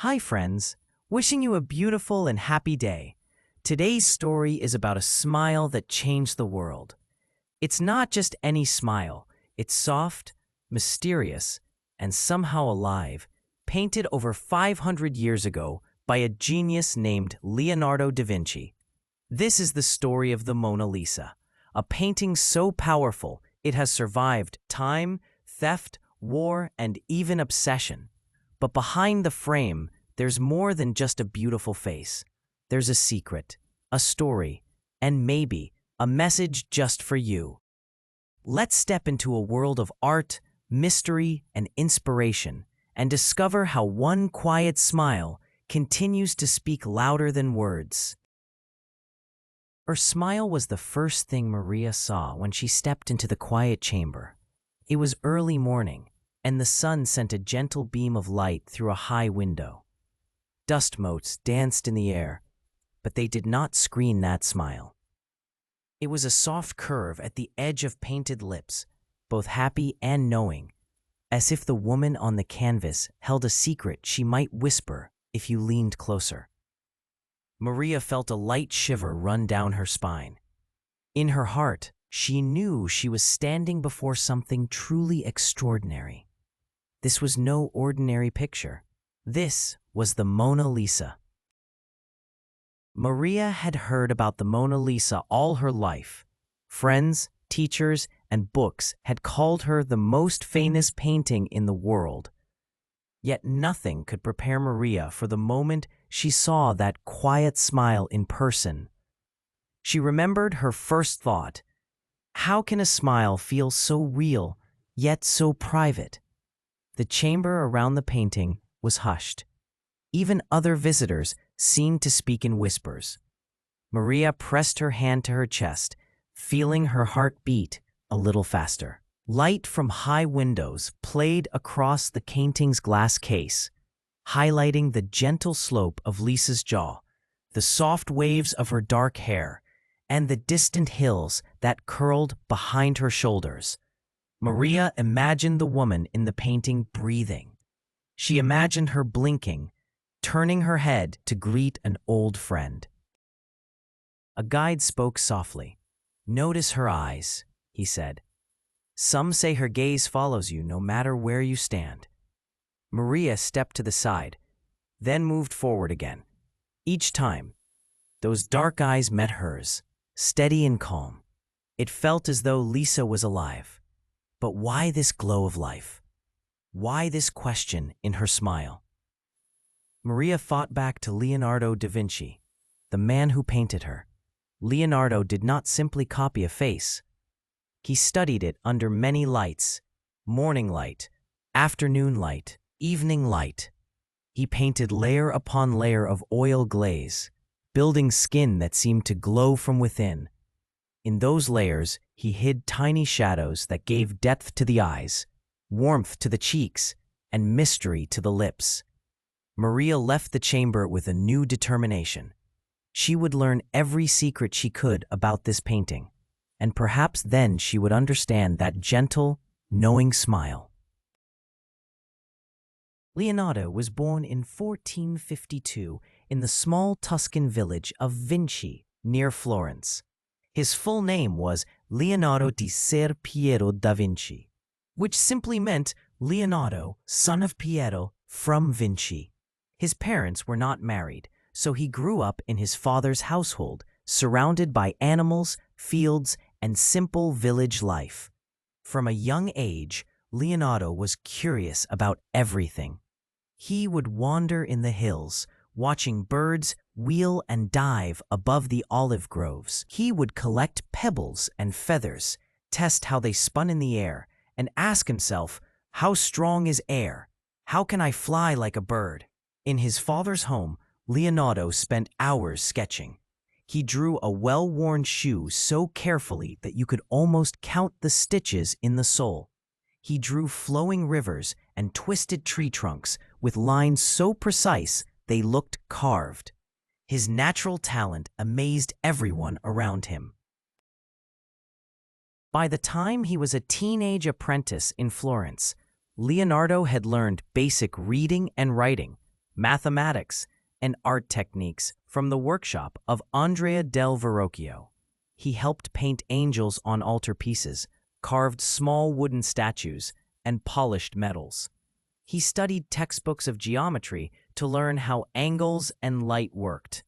Hi friends, wishing you a beautiful and happy day. Today's story is about a smile that changed the world. It's not just any smile, it's soft, mysterious, and somehow alive, painted over 500 years ago by a genius named Leonardo da Vinci. This is the story of the Mona Lisa, a painting so powerful it has survived time, theft, war, and even obsession. But behind the frame, there's more than just a beautiful face. There's a secret, a story, and maybe a message just for you. Let's step into a world of art, mystery, and inspiration, and discover how one quiet smile continues to speak louder than words. Her smile was the first thing Maria saw when she stepped into the quiet chamber. It was early morning, and the sun sent a gentle beam of light through a high window. Dust motes danced in the air, but they did not screen that smile. It was a soft curve at the edge of painted lips, both happy and knowing, as if the woman on the canvas held a secret she might whisper if you leaned closer. Maria felt a light shiver run down her spine. In her heart, she knew she was standing before something truly extraordinary. This was no ordinary picture. This was the Mona Lisa. Maria had heard about the Mona Lisa all her life. Friends, teachers, and books had called her the most famous painting in the world. Yet nothing could prepare Maria for the moment she saw that quiet smile in person. She remembered her first thought. How can a smile feel so real, yet so private? The chamber around the painting was hushed. Even other visitors seemed to speak in whispers. Maria pressed her hand to her chest, feeling her heart beat a little faster. Light from high windows played across the painting's glass case, highlighting the gentle slope of Lisa's jaw, the soft waves of her dark hair, and the distant hills that curled behind her shoulders. Maria imagined the woman in the painting breathing. She imagined her blinking, turning her head to greet an old friend. A guide spoke softly. "Notice her eyes," he said. "Some say her gaze follows you no matter where you stand." Maria stepped to the side, then moved forward again. Each time, those dark eyes met hers, steady and calm. It felt as though Lisa was alive. But why this glow of life? Why this question in her smile? Maria thought back to Leonardo da Vinci, the man who painted her. Leonardo did not simply copy a face. He studied it under many lights: morning light, afternoon light, evening light. He painted layer upon layer of oil glaze, building skin that seemed to glow from within. In those layers, he hid tiny shadows that gave depth to the eyes, warmth to the cheeks, and mystery to the lips. Maria left the chamber with a new determination. She would learn every secret she could about this painting, and perhaps then she would understand that gentle, knowing smile. Leonardo was born in 1452 in the small Tuscan village of Vinci, near Florence. His full name was Leonardo di Ser Piero da Vinci, which simply meant Leonardo, son of Piero, from Vinci. His parents were not married, so he grew up in his father's household, surrounded by animals, fields, and simple village life. From a young age, Leonardo was curious about everything. He would wander in the hills, watching birds wheel and dive above the olive groves. He would collect pebbles and feathers, test how they spun in the air, and ask himself, how strong is air? How can I fly like a bird? In his father's home, Leonardo spent hours sketching. He drew a well-worn shoe so carefully that you could almost count the stitches in the sole. He drew flowing rivers and twisted tree trunks with lines so precise they looked carved. His natural talent amazed everyone around him. By the time he was a teenage apprentice in Florence, Leonardo had learned basic reading and writing, mathematics, and art techniques from the workshop of Andrea del Verrocchio. He helped paint angels on altarpieces, carved small wooden statues, and polished metals. He studied textbooks of geometry to learn how angles and light worked.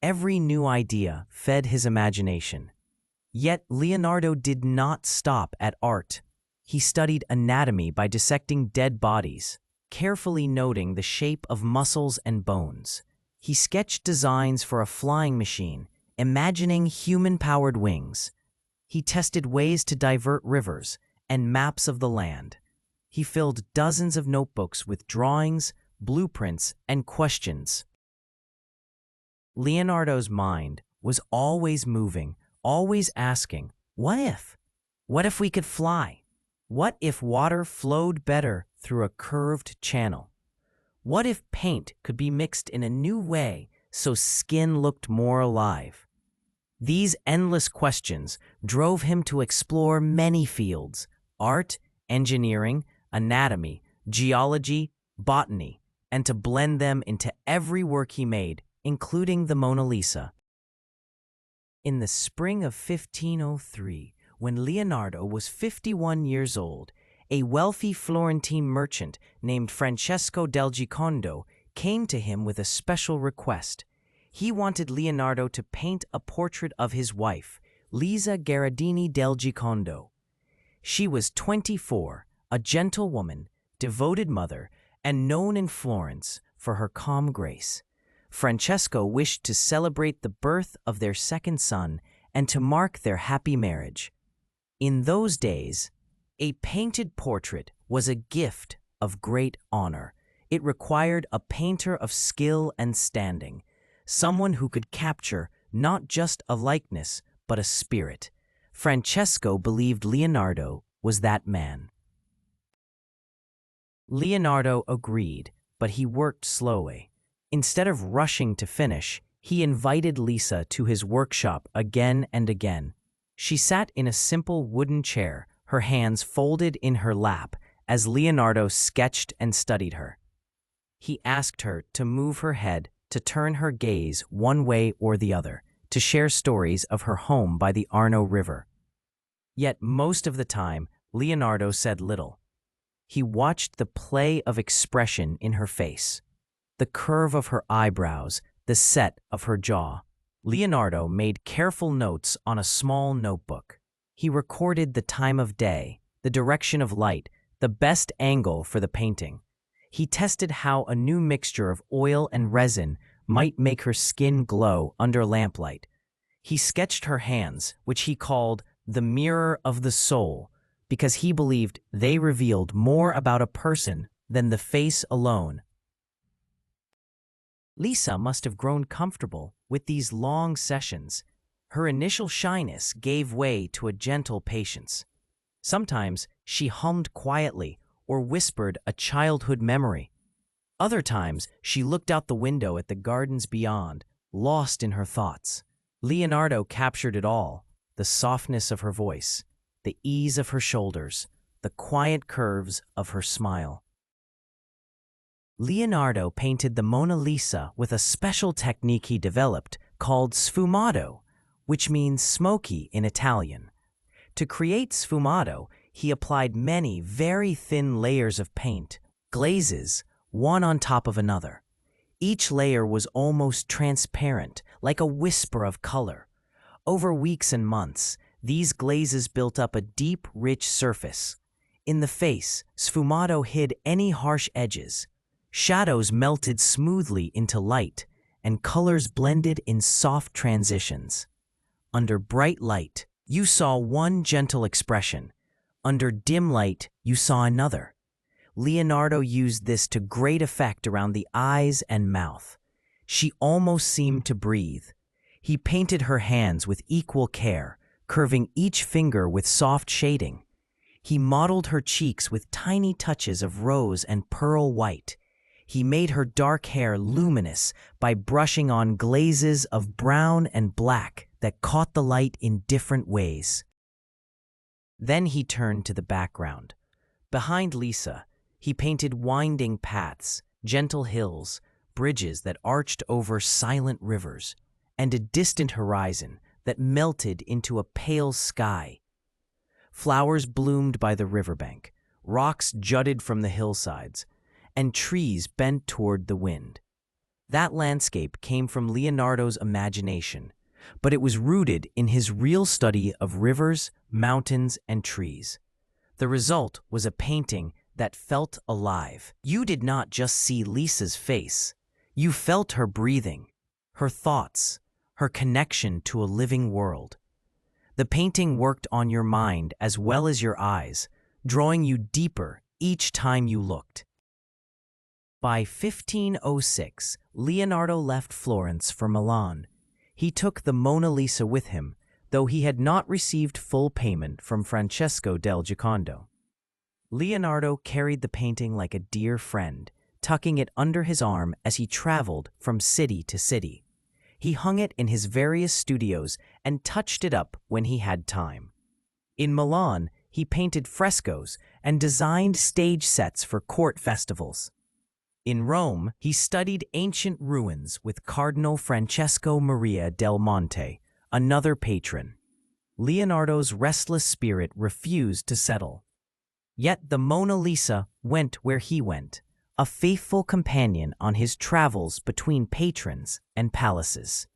Every new idea fed his imagination. Yet Leonardo did not stop at art. He studied anatomy by dissecting dead bodies, carefully noting the shape of muscles and bones. He sketched designs for a flying machine, imagining human-powered wings. He tested ways to divert rivers and maps of the land. He filled dozens of notebooks with drawings, blueprints, and questions. Leonardo's mind was always moving, always asking, what if? What if we could fly? What if water flowed better through a curved channel? What if paint could be mixed in a new way so skin looked more alive? These endless questions drove him to explore many fields: art, engineering, anatomy, geology, botany, and to blend them into every work he made, including the Mona Lisa. In the spring of 1503, when Leonardo was 51 years old, a wealthy Florentine merchant named Francesco del Giocondo came to him with a special request. He wanted Leonardo to paint a portrait of his wife, Lisa Gherardini del Giocondo. She was 24, a gentle woman, devoted mother, and known in Florence for her calm grace. Francesco wished to celebrate the birth of their second son and to mark their happy marriage. In those days, a painted portrait was a gift of great honor. It required a painter of skill and standing, someone who could capture not just a likeness, but a spirit. Francesco believed Leonardo was that man. Leonardo agreed, but he worked slowly. Instead of rushing to finish, he invited Lisa to his workshop again and again. She sat in a simple wooden chair, her hands folded in her lap, as Leonardo sketched and studied her. He asked her to move her head, to turn her gaze one way or the other, to share stories of her home by the Arno River. Yet most of the time, Leonardo said little. He watched the play of expression in her face, the curve of her eyebrows, the set of her jaw. Leonardo made careful notes on a small notebook. He recorded the time of day, the direction of light, the best angle for the painting. He tested how a new mixture of oil and resin might make her skin glow under lamplight. He sketched her hands, which he called the mirror of the soul, because he believed they revealed more about a person than the face alone. Lisa must have grown comfortable with these long sessions. Her initial shyness gave way to a gentle patience. Sometimes she hummed quietly or whispered a childhood memory. Other times she looked out the window at the gardens beyond, lost in her thoughts. Leonardo captured it all: the softness of her voice, the ease of her shoulders, the quiet curves of her smile. Leonardo painted the Mona Lisa with a special technique he developed called sfumato, which means smoky in Italian. To create sfumato, he applied many very thin layers of paint, glazes, one on top of another. Each layer was almost transparent, like a whisper of color. Over weeks and months, these glazes built up a deep, rich surface. In the face, sfumato hid any harsh edges. Shadows melted smoothly into light, and colors blended in soft transitions. Under bright light, you saw one gentle expression. Under dim light, you saw another. Leonardo used this to great effect around the eyes and mouth. She almost seemed to breathe. He painted her hands with equal care, curving each finger with soft shading. He modeled her cheeks with tiny touches of rose and pearl white. He made her dark hair luminous by brushing on glazes of brown and black that caught the light in different ways. Then he turned to the background. Behind Lisa, he painted winding paths, gentle hills, bridges that arched over silent rivers, and a distant horizon that melted into a pale sky. Flowers bloomed by the riverbank, rocks jutted from the hillsides, and trees bent toward the wind. That landscape came from Leonardo's imagination, but it was rooted in his real study of rivers, mountains, and trees. The result was a painting that felt alive. You did not just see Lisa's face. You felt her breathing, her thoughts, her connection to a living world. The painting worked on your mind as well as your eyes, drawing you deeper each time you looked. By 1506, Leonardo left Florence for Milan. He took the Mona Lisa with him, though he had not received full payment from Francesco del Giocondo. Leonardo carried the painting like a dear friend, tucking it under his arm as he traveled from city to city. He hung it in his various studios and touched it up when he had time. In Milan, he painted frescoes and designed stage sets for court festivals. In Rome, he studied ancient ruins with Cardinal Francesco Maria del Monte, another patron. Leonardo's restless spirit refused to settle. Yet the Mona Lisa went where he went, a faithful companion on his travels between patrons and palaces.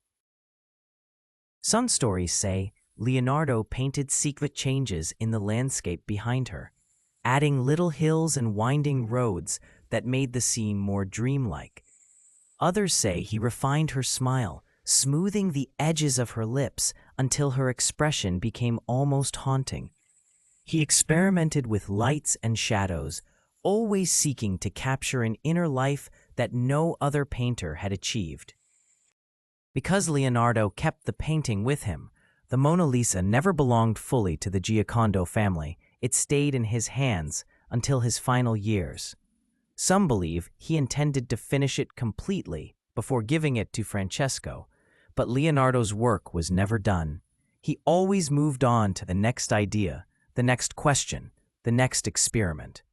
Some stories say Leonardo painted secret changes in the landscape behind her, adding little hills and winding roads that made the scene more dreamlike. Others say he refined her smile, smoothing the edges of her lips until her expression became almost haunting. He experimented with lights and shadows, always seeking to capture an inner life that no other painter had achieved. Because Leonardo kept the painting with him, the Mona Lisa never belonged fully to the Giocondo family. It stayed in his hands until his final years. Some believe he intended to finish it completely before giving it to Francesco, but Leonardo's work was never done. He always moved on to the next idea, the next question, the next experiment.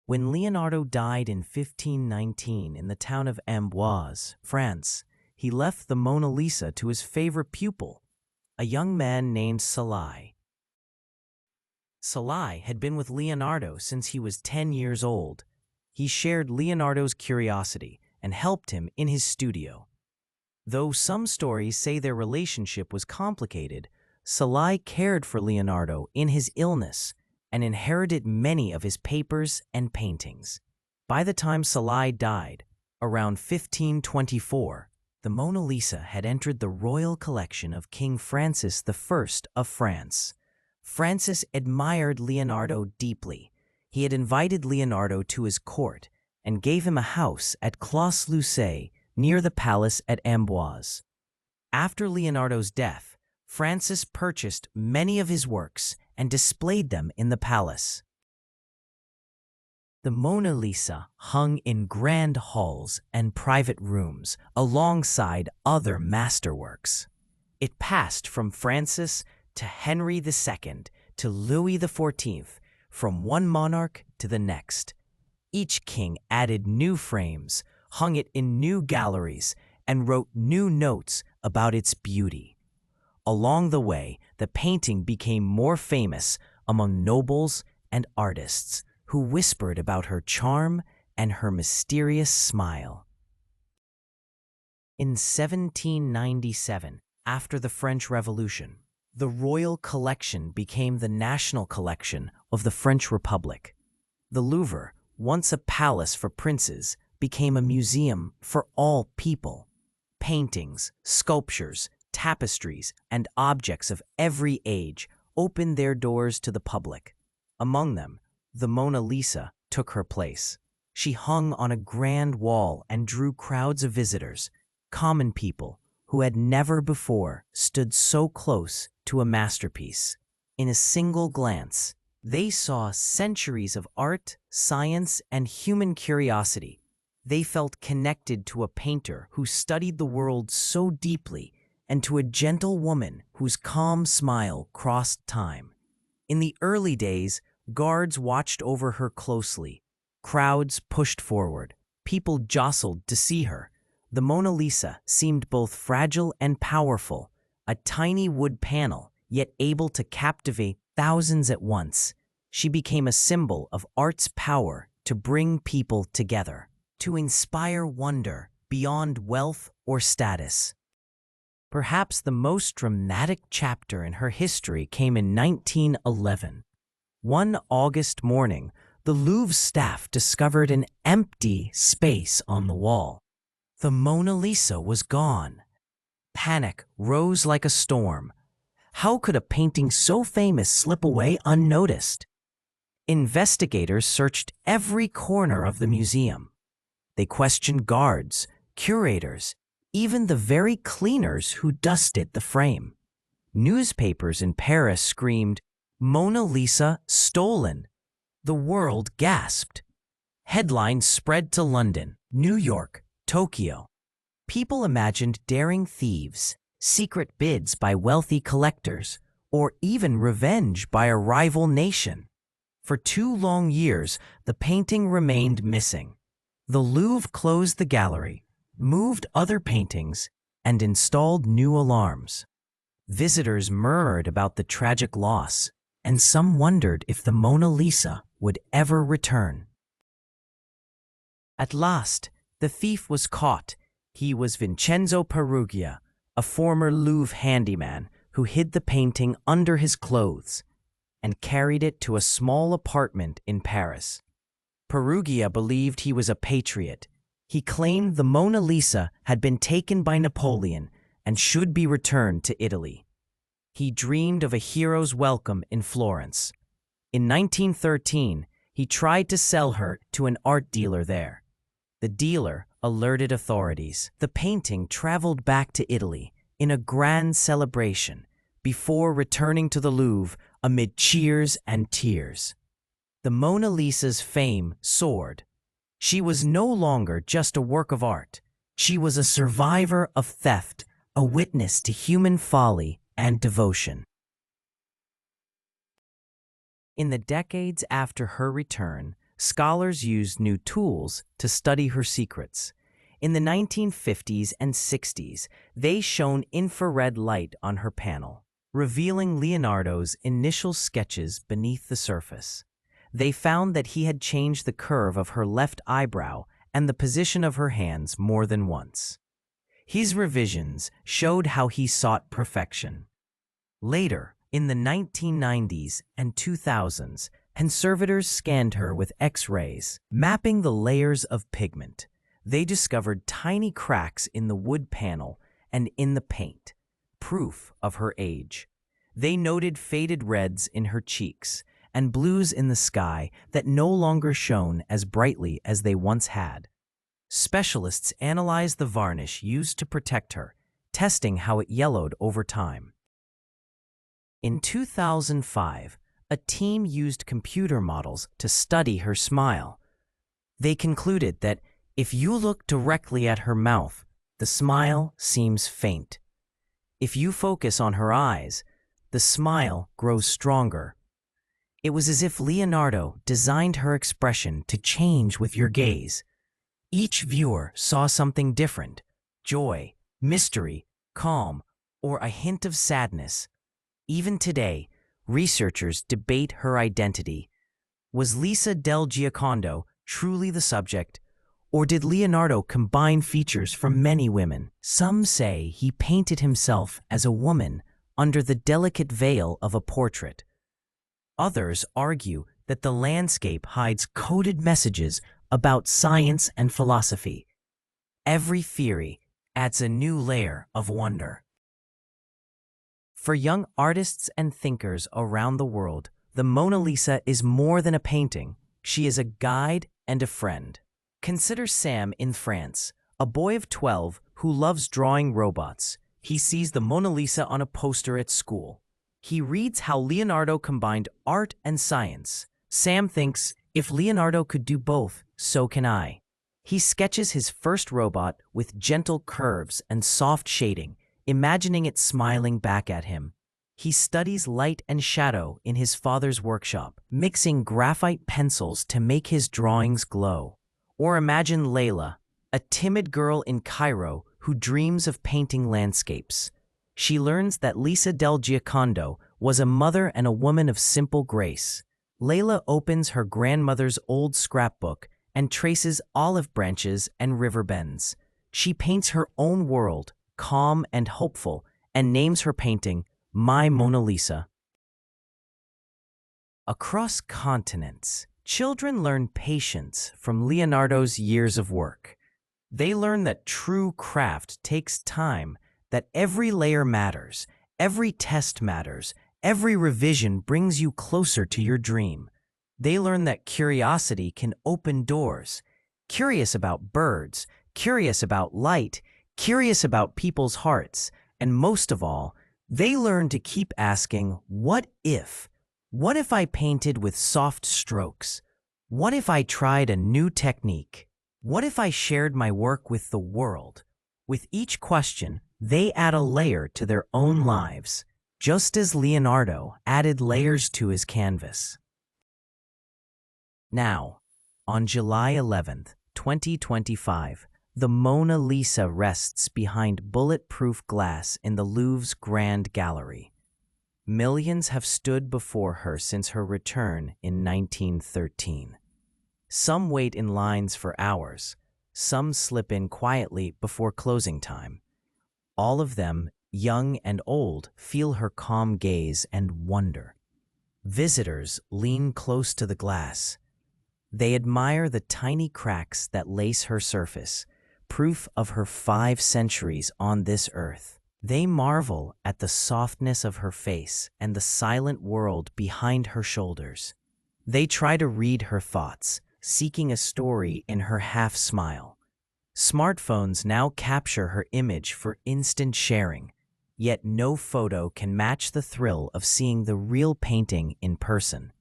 When Leonardo died in 1519 in the town of Amboise, France, he left the Mona Lisa to his favorite pupil, a young man named Salai. Salai had been with Leonardo since he was 10 years old. He shared Leonardo's curiosity and helped him in his studio. Though some stories say their relationship was complicated, Salai cared for Leonardo in his illness and inherited many of his papers and paintings. By the time Salai died, around 1524, the Mona Lisa had entered the royal collection of King Francis I of France. Francis admired Leonardo deeply. He had invited Leonardo to his court and gave him a house at Clos-Lucé near the palace at Amboise. After Leonardo's death, Francis purchased many of his works and displayed them in the palace. The Mona Lisa hung in grand halls and private rooms alongside other masterworks. It passed from Francis to Henry II to Louis XIV, from one monarch to the next. Each king added new frames, hung it in new galleries, and wrote new notes about its beauty. Along the way, the painting became more famous among nobles and artists who whispered about her charm and her mysterious smile. In 1797, after the French Revolution, the royal collection became the national collection of the French Republic. The Louvre, once a palace for princes, became a museum for all people. Paintings, sculptures, tapestries, and objects of every age opened their doors to the public. Among them, the Mona Lisa took her place. She hung on a grand wall and drew crowds of visitors, common people who had never before stood so close to a masterpiece. In a single glance, they saw centuries of art, science, and human curiosity. They felt connected to a painter who studied the world so deeply and to a gentle woman whose calm smile crossed time. In the early days, guards watched over her closely. Crowds pushed forward. People jostled to see her. The Mona Lisa seemed both fragile and powerful, a tiny wood panel, yet able to captivate thousands at once. She became a symbol of art's power to bring people together, to inspire wonder beyond wealth or status. Perhaps the most dramatic chapter in her history came in 1911. One August morning, the Louvre staff discovered an empty space on the wall. The Mona Lisa was gone. Panic rose like a storm. How could a painting so famous slip away unnoticed? Investigators searched every corner of the museum. They questioned guards, curators, even the very cleaners who dusted the frame. Newspapers in Paris screamed, "Mona Lisa stolen!" The world gasped. Headlines spread to London, New York, Tokyo. People imagined daring thieves, secret bids by wealthy collectors, or even revenge by a rival nation. For 2 long years, the painting remained missing. The Louvre closed the gallery, moved other paintings, and installed new alarms. Visitors murmured about the tragic loss, and some wondered if the Mona Lisa would ever return. At last, the thief was caught. He was Vincenzo Perugia, a former Louvre handyman who hid the painting under his clothes and carried it to a small apartment in Paris. Perugia believed he was a patriot. He claimed the Mona Lisa had been taken by Napoleon and should be returned to Italy. He dreamed of a hero's welcome in Florence. In 1913, he tried to sell her to an art dealer there. The dealer alerted authorities. The painting traveled back to Italy in a grand celebration before returning to the Louvre amid cheers and tears. The Mona Lisa's fame soared. She was no longer just a work of art. She was a survivor of theft, a witness to human folly and devotion. In the decades after her return, scholars used new tools to study her secrets. In the 1950s and 60s, they shone infrared light on her panel, revealing Leonardo's initial sketches beneath the surface. They found that he had changed the curve of her left eyebrow and the position of her hands more than once. His revisions showed how he sought perfection. Later, in the 1990s and 2000s, conservators scanned her with X-rays, mapping the layers of pigment. They discovered tiny cracks in the wood panel and in the paint, proof of her age. They noted faded reds in her cheeks and blues in the sky that no longer shone as brightly as they once had. Specialists analyzed the varnish used to protect her, testing how it yellowed over time. In 2005, a team used computer models to study her smile. They concluded that if you look directly at her mouth, the smile seems faint. If you focus on her eyes, the smile grows stronger. It was as if Leonardo designed her expression to change with your gaze. Each viewer saw something different: joy, mystery, calm, or a hint of sadness. Even today, researchers debate her identity. Was Lisa del Giocondo truly the subject, or did Leonardo combine features from many women? Some say he painted himself as a woman under the delicate veil of a portrait. Others argue that the landscape hides coded messages about science and philosophy. Every theory adds a new layer of wonder. For young artists and thinkers around the world, the Mona Lisa is more than a painting. She is a guide and a friend. Consider Sam in France, a boy of 12 who loves drawing robots. He sees the Mona Lisa on a poster at school. He reads how Leonardo combined art and science. Sam thinks, if Leonardo could do both, so can I. He sketches his first robot with gentle curves and soft shading, imagining it smiling back at him. He studies light and shadow in his father's workshop, mixing graphite pencils to make his drawings glow. Or imagine Layla, a timid girl in Cairo who dreams of painting landscapes. She learns that Lisa del Giocondo was a mother and a woman of simple grace. Layla opens her grandmother's old scrapbook and traces olive branches and river bends. She paints her own world, calm and hopeful, and names her painting My Mona Lisa. Across continents, children learn patience from Leonardo's years of work. They learn that true craft takes time, that every layer matters, every test matters, every revision brings you closer to your dream. They learn that curiosity can open doors. Curious about birds, curious about light, curious about people's hearts, and most of all, they learn to keep asking, what if? What if I painted with soft strokes? What if I tried a new technique? What if I shared my work with the world? With each question, they add a layer to their own lives, just as Leonardo added layers to his canvas. Now, on July 11th, 2025, the Mona Lisa rests behind bulletproof glass in the Louvre's Grand Gallery. Millions have stood before her since her return in 1913. Some wait in lines for hours. Some slip in quietly before closing time. All of them, young and old, feel her calm gaze and wonder. Visitors lean close to the glass. They admire the tiny cracks that lace her surface, proof of her 5 centuries on this earth. They marvel at the softness of her face and the silent world behind her shoulders. They try to read her thoughts, seeking a story in her half-smile. Smartphones now capture her image for instant sharing, yet no photo can match the thrill of seeing the real painting in person.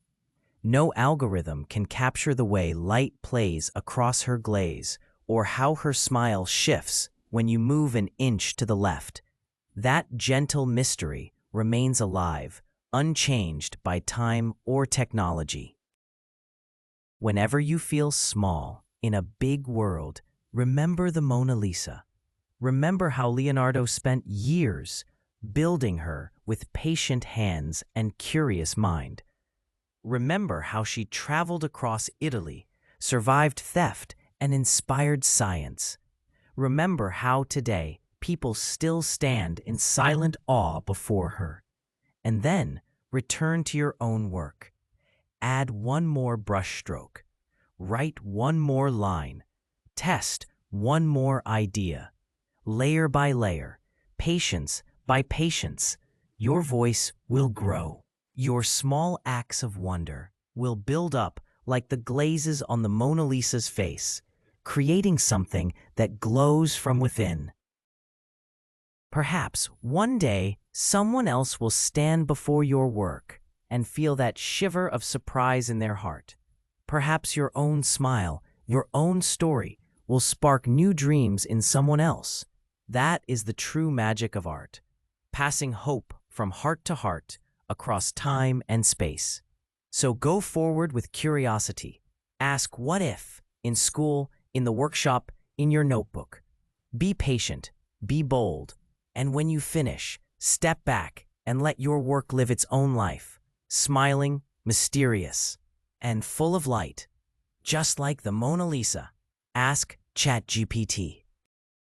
No algorithm can capture the way light plays across her glaze or how her smile shifts when you move an inch to the left. That gentle mystery remains alive, unchanged by time or technology. Whenever you feel small in a big world, remember the Mona Lisa. Remember how Leonardo spent years building her with patient hands and curious mind. Remember how she traveled across Italy, survived theft, and inspired science. Remember how today people still stand in silent awe before her. And then return to your own work. Add one more brushstroke. Write one more line. Test one more idea. Layer by layer, patience by patience, your voice will grow. Your small acts of wonder will build up like the glazes on the Mona Lisa's face, creating something that glows from within. Perhaps one day someone else will stand before your work and feel that shiver of surprise in their heart. Perhaps your own smile, your own story, will spark new dreams in someone else. That is the true magic of art, passing hope from heart to heart across time and space. So go forward with curiosity. Ask what if in school, in the workshop, in your notebook. Be patient, be bold, and when you finish, step back and let your work live its own life, smiling, mysterious, and full of light, just like the Mona Lisa. Ask ChatGPT.